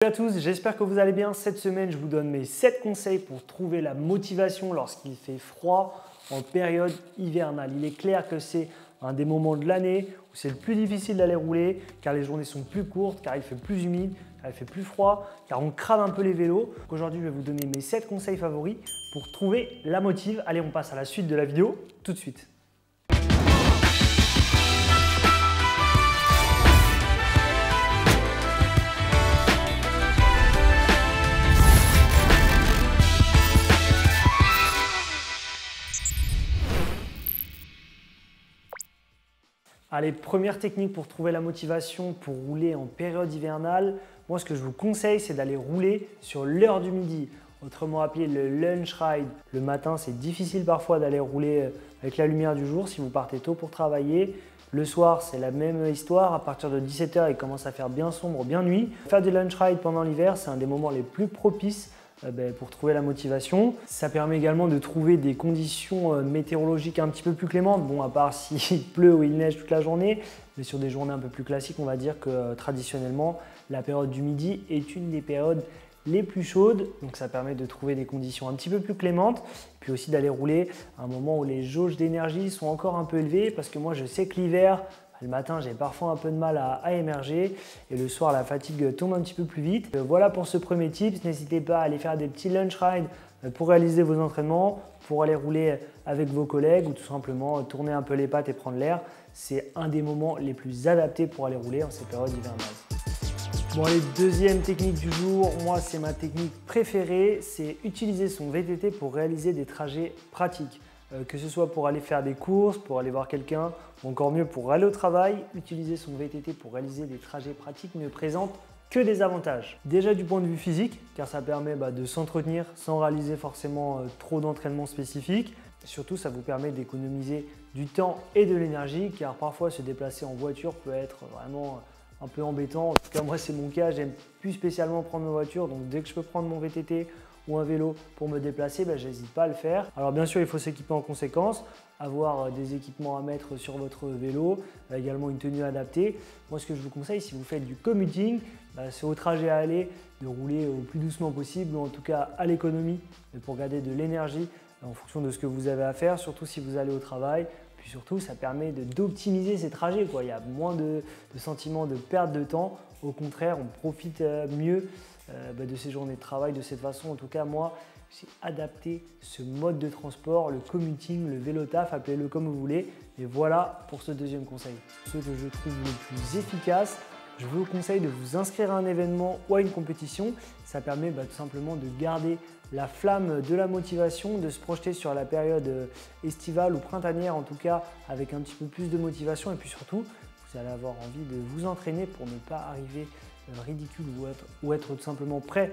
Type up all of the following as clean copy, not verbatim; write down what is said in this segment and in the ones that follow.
Salut à tous, j'espère que vous allez bien. Cette semaine, je vous donne mes 7 conseils pour trouver la motivation lorsqu'il fait froid en période hivernale. Il est clair que c'est un des moments de l'année où c'est le plus difficile d'aller rouler car les journées sont plus courtes, car il fait plus humide, car il fait plus froid, car on crame un peu les vélos. Aujourd'hui, je vais vous donner mes 7 conseils favoris pour trouver la motive. Allez, on passe à la suite de la vidéo tout de suite. Allez, première technique pour trouver la motivation pour rouler en période hivernale. Moi, ce que je vous conseille, c'est d'aller rouler sur l'heure du midi, autrement appelé le lunch ride. Le matin, c'est difficile parfois d'aller rouler avec la lumière du jour si vous partez tôt pour travailler. Le soir, c'est la même histoire. À partir de 17 h, il commence à faire bien sombre, bien nuit. Faire du lunch ride pendant l'hiver, c'est un des moments les plus propices pour trouver la motivation. Ça permet également de trouver des conditions météorologiques un petit peu plus clémentes, bon à part s'il pleut ou il neige toute la journée, mais sur des journées un peu plus classiques, on va dire que traditionnellement, la période du midi est une des périodes les plus chaudes, donc ça permet de trouver des conditions un petit peu plus clémentes, puis aussi d'aller rouler à un moment où les jauges d'énergie sont encore un peu élevées, parce que moi je sais que l'hiver, le matin, j'ai parfois un peu de mal à émerger et le soir, la fatigue tombe un petit peu plus vite. Voilà pour ce premier tip. N'hésitez pas à aller faire des petits lunch rides pour réaliser vos entraînements, pour aller rouler avec vos collègues ou tout simplement tourner un peu les pattes et prendre l'air. C'est un des moments les plus adaptés pour aller rouler en cette période hivernale. Bon, allez, deuxième technique du jour, moi c'est ma technique préférée, c'est utiliser son VTT pour réaliser des trajets pratiques. Que ce soit pour aller faire des courses, pour aller voir quelqu'un, ou encore mieux pour aller au travail, utiliser son VTT pour réaliser des trajets pratiques ne présente que des avantages. Déjà du point de vue physique, car ça permet de s'entretenir sans réaliser forcément trop d'entraînement spécifique. Surtout, ça vous permet d'économiser du temps et de l'énergie, car parfois se déplacer en voiture peut être vraiment un peu embêtant. En tout cas, moi c'est mon cas, j'aime plus spécialement prendre ma voiture, donc dès que je peux prendre mon VTT ou un vélo pour me déplacer, j'hésite pas à le faire. Alors bien sûr, il faut s'équiper en conséquence, avoir des équipements à mettre sur votre vélo, également une tenue adaptée. Moi, ce que je vous conseille, si vous faites du commuting, c'est au trajet à aller de rouler au plus doucement possible, ou en tout cas à l'économie, pour garder de l'énergie en fonction de ce que vous avez à faire, surtout si vous allez au travail. Puis surtout, ça permet d'optimiser ces trajets, quoi. Il y a moins de sentiment de perte de temps. Au contraire, on profite mieux de ces journées de travail de cette façon. En tout cas, moi, j'ai adapté ce mode de transport, le commuting, le vélo taf, appelez-le comme vous voulez. Et voilà pour ce deuxième conseil. Ce que je trouve le plus efficace, je vous conseille de vous inscrire à un événement ou à une compétition. Ça permet tout simplement de garder la flamme de la motivation, de se projeter sur la période estivale ou printanière en tout cas avec un petit peu plus de motivation et puis surtout vous allez avoir envie de vous entraîner pour ne pas arriver ridicule ou être tout simplement prêt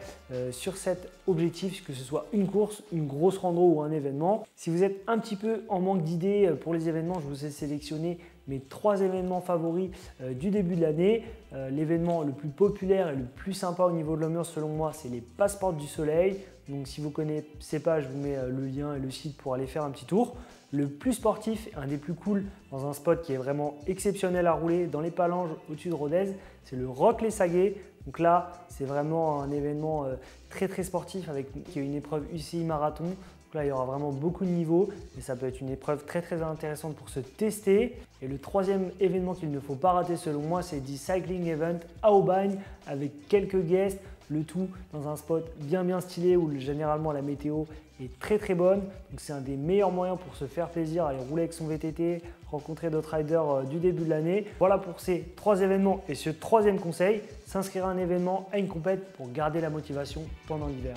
sur cet objectif, que ce soit une course, une grosse rando ou un événement. Si vous êtes un petit peu en manque d'idées pour les événements, je vous ai sélectionné mes 3 événements favoris du début de l'année. L'événement le plus populaire et le plus sympa au niveau de l'ambiance selon moi, c'est les Passeports du Soleil. Donc si vous ne connaissez pas, je vous mets le lien et le site pour aller faire un petit tour. Le plus sportif, un des plus cool dans un spot qui est vraiment exceptionnel à rouler dans les Palanges au-dessus de Rodez, c'est le Roques-les-Saguets. Donc là, c'est vraiment un événement très sportif qui est une épreuve UCI marathon. Donc là, il y aura vraiment beaucoup de niveaux et ça peut être une épreuve très intéressante pour se tester. Et le troisième événement qu'il ne faut pas rater selon moi, c'est The Cycling Event à Aubagne avec quelques guests. Le tout dans un spot bien stylé où généralement la météo est très bonne. Donc c'est un des meilleurs moyens pour se faire plaisir, aller rouler avec son VTT, rencontrer d'autres riders du début de l'année. Voilà pour ces 3 événements et ce 3e conseil, s'inscrire à un événement, à une compète pour garder la motivation pendant l'hiver.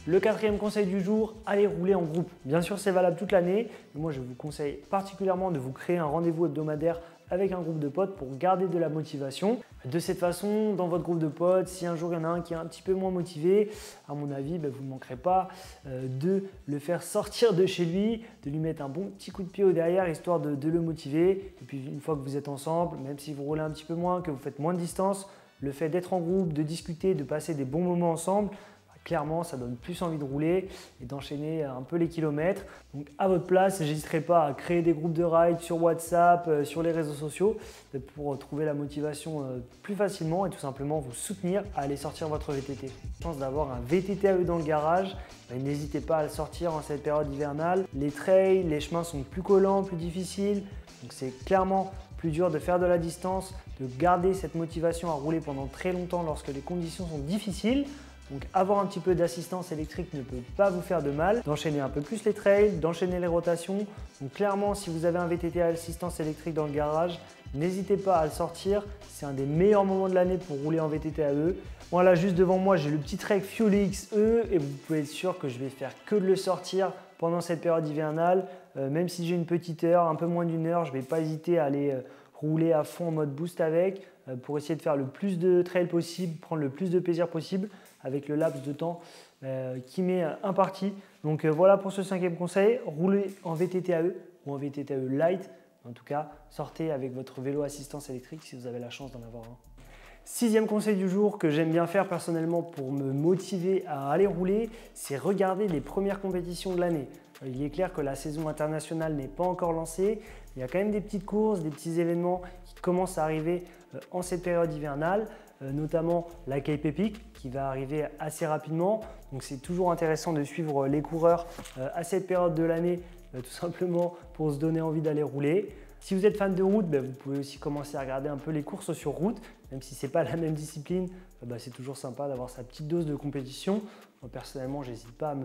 Le 4e conseil du jour, allez rouler en groupe. Bien sûr, c'est valable toute l'année, mais moi je vous conseille particulièrement de vous créer un rendez-vous hebdomadaire avec un groupe de potes pour garder de la motivation. De cette façon, dans votre groupe de potes, si un jour il y en a un qui est un petit peu moins motivé, à mon avis, vous ne manquerez pas de le faire sortir de chez lui, de lui mettre un bon petit coup de pied au derrière, histoire de le motiver. Et puis une fois que vous êtes ensemble, même si vous roulez un petit peu moins, que vous faites moins de distance, le fait d'être en groupe, de discuter, de passer des bons moments ensemble, clairement, ça donne plus envie de rouler et d'enchaîner un peu les kilomètres. Donc à votre place, j'hésiterai pas à créer des groupes de ride sur WhatsApp, sur les réseaux sociaux pour trouver la motivation plus facilement et tout simplement vous soutenir à aller sortir votre VTT. La chance d'avoir un VTT à eux dans le garage, n'hésitez pas à le sortir en cette période hivernale. Les trails, les chemins sont plus collants, plus difficiles, donc c'est clairement plus dur de faire de la distance, de garder cette motivation à rouler pendant très longtemps lorsque les conditions sont difficiles. Donc avoir un petit peu d'assistance électrique ne peut pas vous faire de mal, d'enchaîner un peu plus les trails, d'enchaîner les rotations. Donc clairement, si vous avez un VTT à assistance électrique dans le garage, n'hésitez pas à le sortir. C'est un des meilleurs moments de l'année pour rouler en VTT à E. Voilà, juste devant moi, j'ai le petit Trek Fuel X E et vous pouvez être sûr que je vais faire que de le sortir pendant cette période hivernale. Même si j'ai une petite heure, un peu moins d'une heure, je ne vais pas hésiter à aller rouler à fond en mode boost avec pour essayer de faire le plus de trail possible, prendre le plus de plaisir possible avec le laps de temps qui m'est imparti. Donc voilà pour ce 5e conseil, roulez en VTT AE ou en VTT AE Light. En tout cas, sortez avec votre vélo assistance électrique si vous avez la chance d'en avoir un. 6e conseil du jour que j'aime bien faire personnellement pour me motiver à aller rouler, c'est regarder les premières compétitions de l'année. Il est clair que la saison internationale n'est pas encore lancée. Il y a quand même des petites courses, des petits événements qui commencent à arriver en cette période hivernale, notamment la Cape Epic qui va arriver assez rapidement. Donc c'est toujours intéressant de suivre les coureurs à cette période de l'année, tout simplement pour se donner envie d'aller rouler. Si vous êtes fan de route, vous pouvez aussi commencer à regarder un peu les courses sur route, même si ce n'est pas la même discipline, c'est toujours sympa d'avoir sa petite dose de compétition. Moi, personnellement, je n'hésite pas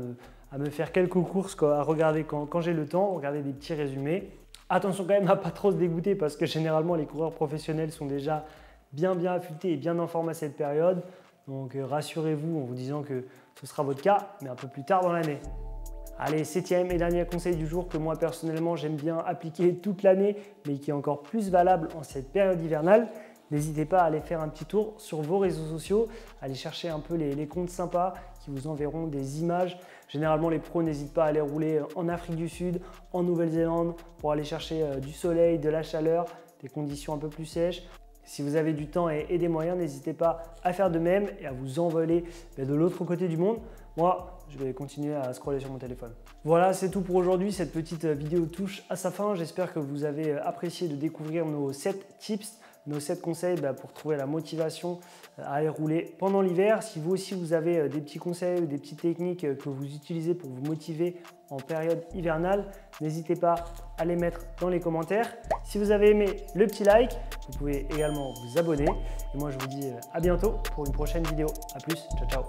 à me faire quelques courses, à regarder quand j'ai le temps, regarder des petits résumés. Attention quand même à ne pas trop se dégoûter parce que généralement les coureurs professionnels sont déjà bien affûtés et bien informés à cette période. Donc rassurez-vous en vous disant que ce sera votre cas, mais un peu plus tard dans l'année. Allez, 7e et dernier conseil du jour que moi personnellement j'aime bien appliquer toute l'année, mais qui est encore plus valable en cette période hivernale. N'hésitez pas à aller faire un petit tour sur vos réseaux sociaux, aller chercher un peu les comptes sympas qui vous enverront des images. Généralement, les pros n'hésitent pas à aller rouler en Afrique du Sud, en Nouvelle-Zélande pour aller chercher du soleil, de la chaleur, des conditions un peu plus sèches. Si vous avez du temps et des moyens, n'hésitez pas à faire de même et à vous envoler de l'autre côté du monde. Moi, je vais continuer à scroller sur mon téléphone. Voilà, c'est tout pour aujourd'hui. Cette petite vidéo touche à sa fin. J'espère que vous avez apprécié de découvrir nos 7 tips, nos 7 conseils pour trouver la motivation à aller rouler pendant l'hiver. Si vous aussi vous avez des petits conseils ou des petites techniques que vous utilisez pour vous motiver en période hivernale, n'hésitez pas à les mettre dans les commentaires. Si vous avez aimé, le petit like, vous pouvez également vous abonner. Et moi je vous dis à bientôt pour une prochaine vidéo. A plus, ciao ciao.